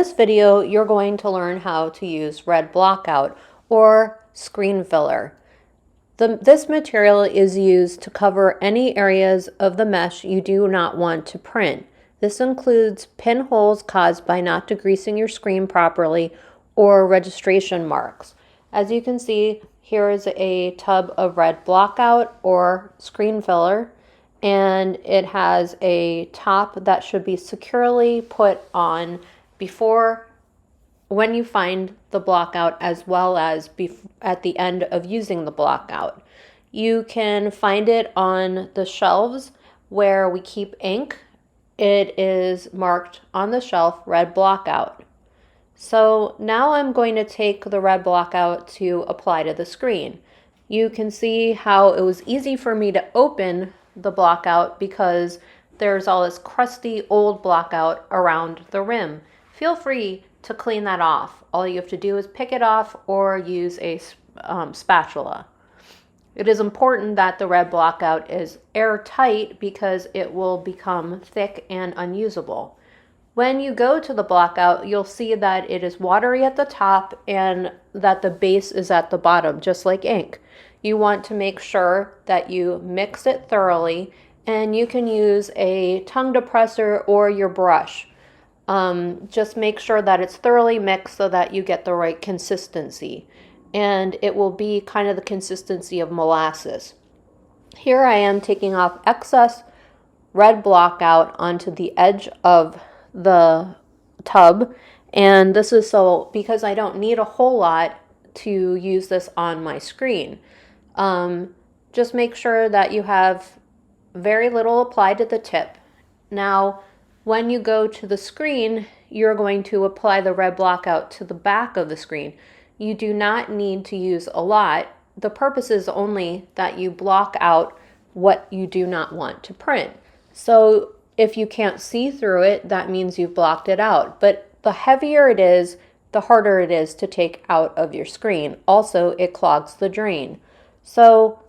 In this video, you're going to learn how to use red blockout or screen filler. This material is used to cover any areas of the mesh you do not want to print. This includes pinholes caused by not degreasing your screen properly or registration marks. As you can see, here is a tub of red blockout or screen filler, and it has a top that should be securely put on before when you find the blockout, as well as at the end of using the blockout. You can find it on the shelves where we keep ink. It is marked on the shelf red blockout. So now I'm going to take the red blockout to apply to the screen. You can see how it was easy for me to open the blockout because there's all this crusty old blockout around the rim. Feel free to clean that off. All you have to do is pick it off or use a spatula. It is important that the red blockout is airtight because it will become thick and unusable. When you go to the blockout, you'll see that it is watery at the top and that the base is at the bottom, just like ink. You want to make sure that you mix it thoroughly, and you can use a tongue depressor or your brush. Just make sure that it's thoroughly mixed so that you get the right consistency. And it will be kind of the consistency of molasses. Here I am taking off excess red blockout onto the edge of the tub. And this is so because I don't need a whole lot to use this on my screen. Just make sure that you have very little applied to the tip. Now, when you go to the screen, you're going to apply the red blockout to the back of the screen. You do not need to use a lot. The purpose is only that you block out what you do not want to print. So if you can't see through it, that means you've blocked it out. But the heavier it is, the harder it is to take out of your screen. Also, it clogs the drain. So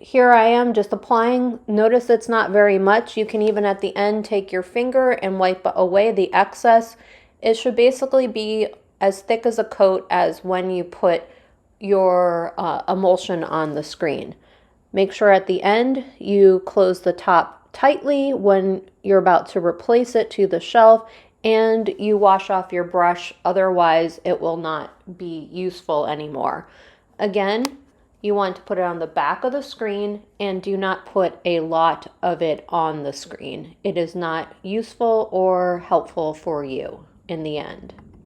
here I am just applying. Notice it's not very much. You can even at the end take your finger and wipe away the excess. It should basically be as thick as a coat as when you put your emulsion on the screen. Make sure at the end you close the top tightly when you're about to replace it to the shelf, and you wash off your brush, otherwise it will not be useful anymore. Again, you want to put it on the back of the screen and do not put a lot of it on the screen. It is not useful or helpful for you in the end.